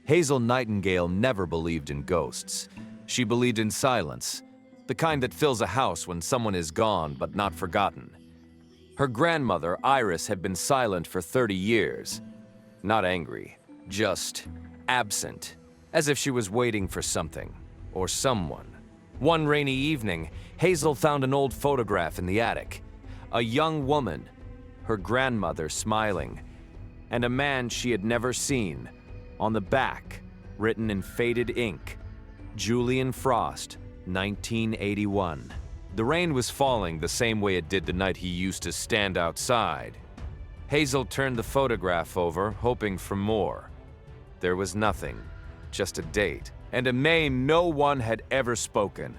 Hazel Nightingale never believed in ghosts. She believed in silence, the kind that fills a house when someone is gone but not forgotten. Her grandmother, Iris, had been silent for 30 years. Not angry, just absent, as if she was waiting for something or someone. One rainy evening, Hazel found an old photograph in the attic. A young woman, her grandmother smiling, and a man she had never seen. On the back, written in faded ink, Julian Frost, 1981. The rain was falling the same way it did the night he used to stand outside. Hazel turned the photograph over, hoping for more. There was nothing, just a date, and a name no one had ever spoken.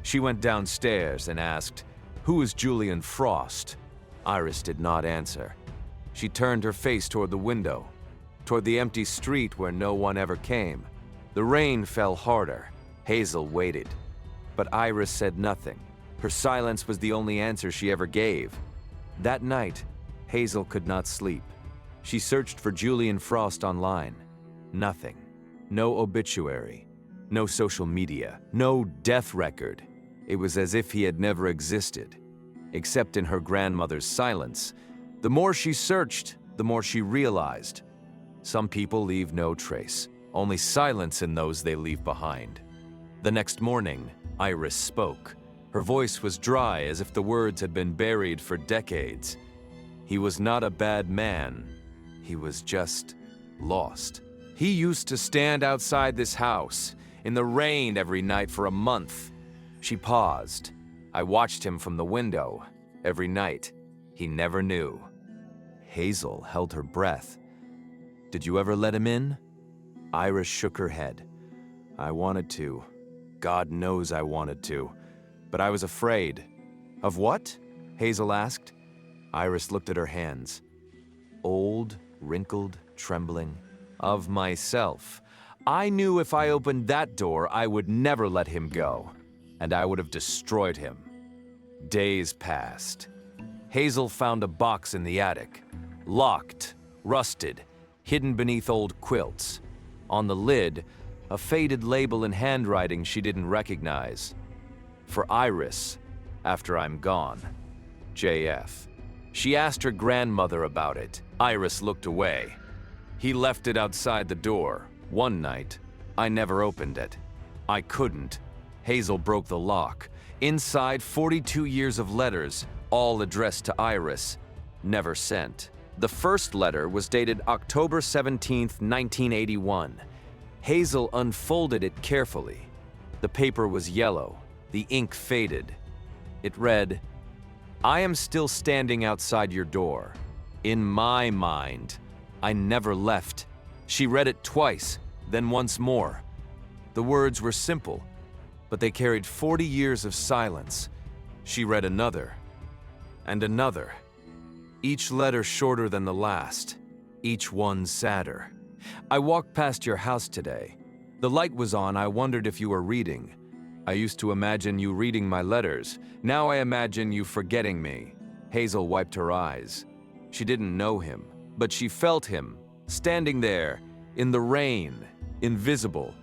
She went downstairs and asked, "Who is Julian Frost?" Iris did not answer. She turned her face toward the window, toward the empty street where no one ever came. The rain fell harder. Hazel waited, but Iris said nothing. Her silence was the only answer she ever gave. That night, Hazel could not sleep. She searched for Julian Frost online. Nothing. No obituary. No social media. No death record. It was as if he had never existed, except in her grandmother's silence. The more she searched, the more she realized. Some people leave no trace, only silence in those they leave behind. The next morning, Iris spoke. Her voice was dry, as if the words had been buried for decades. He was not a bad man. He was just lost. He used to stand outside this house, in the rain every night for a month. She paused. I watched him from the window. Every night. He never knew. Hazel held her breath. "Did you ever let him in?" Iris shook her head. "I wanted to. God knows I wanted to. But I was afraid." "Of what?" Hazel asked. Iris looked at her hands. Old, wrinkled, trembling. "Of myself. I knew if I opened that door, I would never let him go. And I would have destroyed him." Days passed. Hazel found a box in the attic. Locked, rusted, hidden beneath old quilts. On the lid, a faded label in handwriting she didn't recognize. "For Iris, after I'm gone. JF." She asked her grandmother about it. Iris looked away. "He left it outside the door. One night. I never opened it. I couldn't." Hazel broke the lock. Inside, 42 years of letters, all addressed to Iris, never sent. The first letter was dated October 17th, 1981. Hazel unfolded it carefully. The paper was yellow, the ink faded. It read, "I am still standing outside your door. In my mind, I never left." She read it twice, then once more. The words were simple, but they carried 40 years of silence. She read another, and another. Each letter shorter than the last, each one sadder. "I walked past your house today. The light was on. I wondered if you were reading. I used to imagine you reading my letters. Now I imagine you forgetting me." Hazel wiped her eyes. She didn't know him, but she felt him, standing there, in the rain, invisible.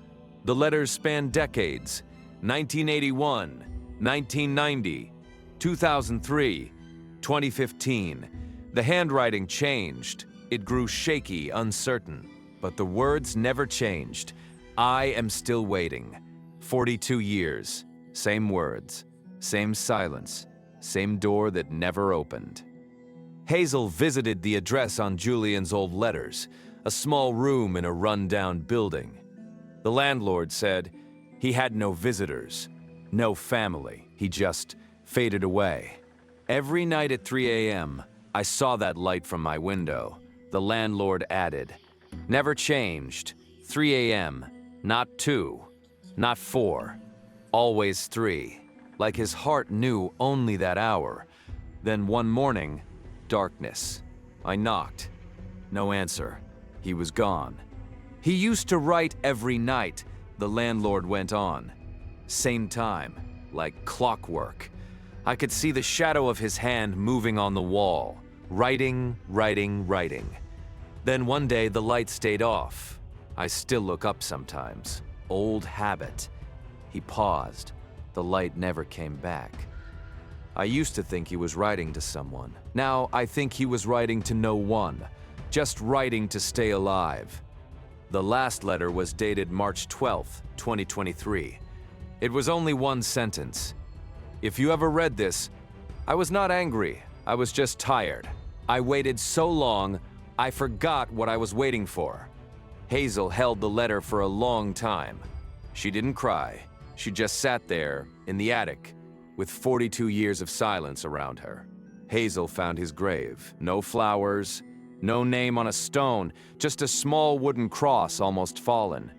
The letters spanned decades. 1981, 1990, 2003, 2015. The handwriting changed. It grew shaky, uncertain. But the words never changed. "I am still waiting." 42 years. Same words. Same silence. Same door that never opened. Hazel visited the address on Julian's old letters, a small room in a run-down building. The landlord said he had no visitors, no family. He just faded away. "Every night at 3 a.m., I saw that light from my window," the landlord added. "Never changed. 3 a.m., not 2, not 4, always 3. Like his heart knew only that hour. Then one morning, darkness. I knocked. No answer. He was gone." "He used to write every night," the landlord went on. "Same time, like clockwork. I could see the shadow of his hand moving on the wall. Writing, writing, writing. Then one day the light stayed off. I still look up sometimes. Old habit. He paused. The light never came back. I used to think he was writing to someone. Now I think he was writing to no one, just writing to stay alive. The last letter was dated March 12th, 2023. It was only one sentence. If you ever read this, I was not angry, I was just tired. I waited so long, I forgot what I was waiting for. Hazel held the letter for a long time. She didn't cry. She just sat there, in the attic, with 42 years of silence around her. Hazel found his grave. No flowers, no name on a stone, just a small wooden cross almost fallen.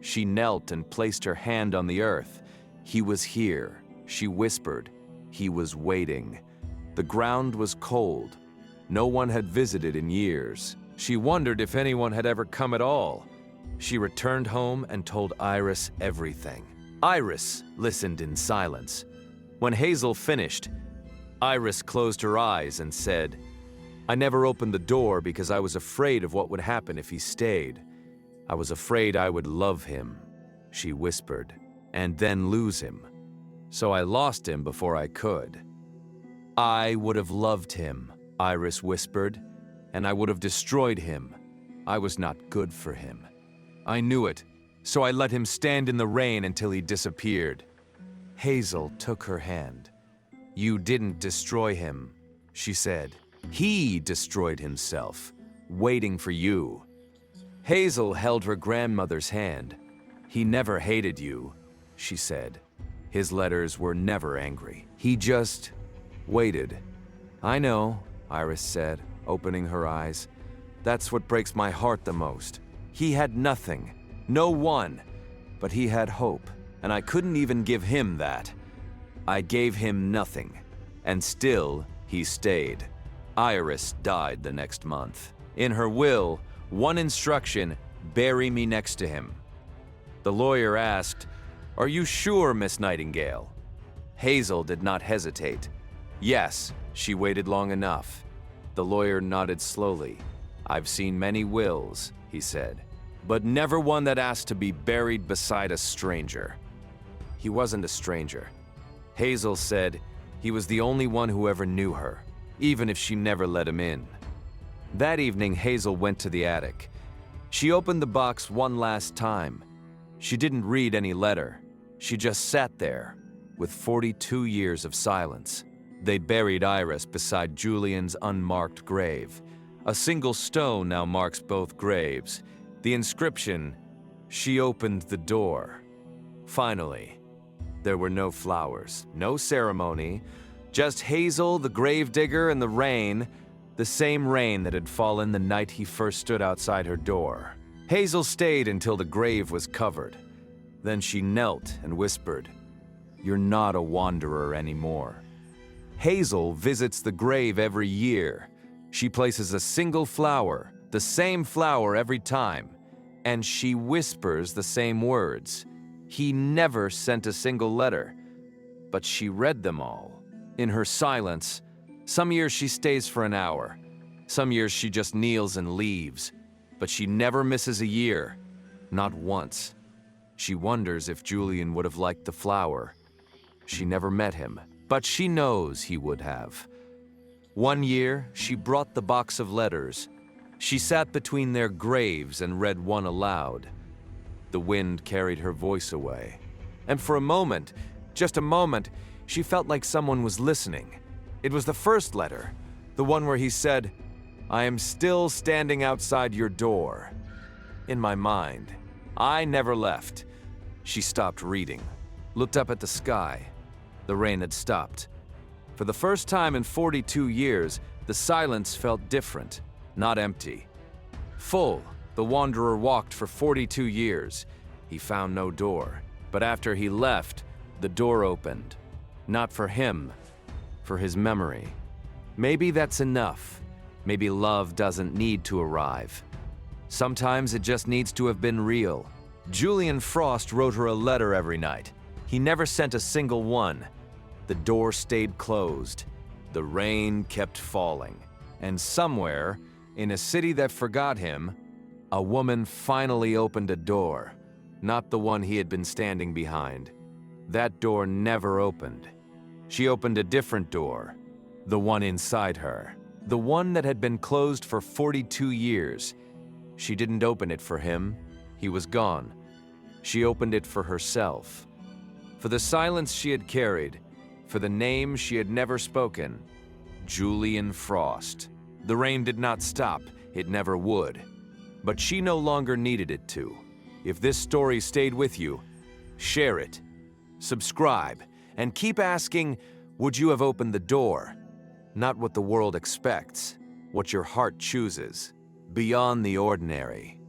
She knelt and placed her hand on the earth. He was here, she whispered. He was waiting. The ground was cold. No one had visited in years. She wondered if anyone had ever come at all. She returned home and told Iris everything. Iris listened in silence. When Hazel finished, Iris closed her eyes and said, "I never opened the door because I was afraid of what would happen if he stayed. I was afraid I would love him," she whispered, "and then lose him. So I lost him before I could." "I would have loved him," Iris whispered, "and I would have destroyed him. I was not good for him. I knew it, so I let him stand in the rain until he disappeared." Hazel took her hand. "You didn't destroy him," she said. "He destroyed himself, waiting for you." Hazel held her grandmother's hand. "He never hated you," she said. His letters were never angry. He just waited. "I know," Iris said, opening her eyes. "That's what breaks my heart the most. He had nothing, no one, but he had hope, and I couldn't even give him that. I gave him nothing, and still he stayed." Iris died the next month. In her will, one instruction, "Bury me next to him." The lawyer asked, "Are you sure, Miss Nightingale?" Hazel did not hesitate. "Yes, she waited long enough." The lawyer nodded slowly. "I've seen many wills," he said, "but never one that asked to be buried beside a stranger." He wasn't a stranger. Hazel said he was the only one who ever knew her, even if she never let him in. That evening, Hazel went to the attic. She opened the box one last time. She didn't read any letter. She just sat there, with 42 years of silence. They buried Iris beside Julian's unmarked grave. A single stone now marks both graves. The inscription, "She opened the door." Finally, there were no flowers, no ceremony, just Hazel, the gravedigger, and the rain, the same rain that had fallen the night he first stood outside her door. Hazel stayed until the grave was covered. Then she knelt and whispered, "You're not a wanderer anymore." Hazel visits the grave every year. She places a single flower, the same flower every time, and she whispers the same words. He never sent a single letter, but she read them all. In her silence, some years she stays for an hour. Some years she just kneels and leaves, but she never misses a year, not once. She wonders if Julian would have liked the flower. She never met him, but she knows he would have. One year, she brought the box of letters. She sat between their graves and read one aloud. The wind carried her voice away. And for a moment, just a moment, she felt like someone was listening. It was the first letter, the one where he said, "I am still standing outside your door." In my mind, I never left. She stopped reading, looked up at the sky. The rain had stopped. For the first time in 42 years, the silence felt different, not empty. Full, the wanderer walked for 42 years. He found no door, but after he left, the door opened. Not for him, for his memory. Maybe that's enough. Maybe love doesn't need to arrive. Sometimes it just needs to have been real. Julian Frost wrote her a letter every night. He never sent a single one. The door stayed closed. The rain kept falling. And somewhere, in a city that forgot him, A woman finally opened a door, not the one he had been standing behind. That door never opened. She opened a different door, the one inside her, the one that had been closed for 42 years. She didn't open it for him. He was gone. She opened it for herself, for the silence she had carried, for the name she had never spoken, Julian Frost. The rain did not stop. It never would. But she no longer needed it to. If this story stayed with you, share it, subscribe, and keep asking, would you have opened the door? Not what the world expects, what your heart chooses, beyond the ordinary.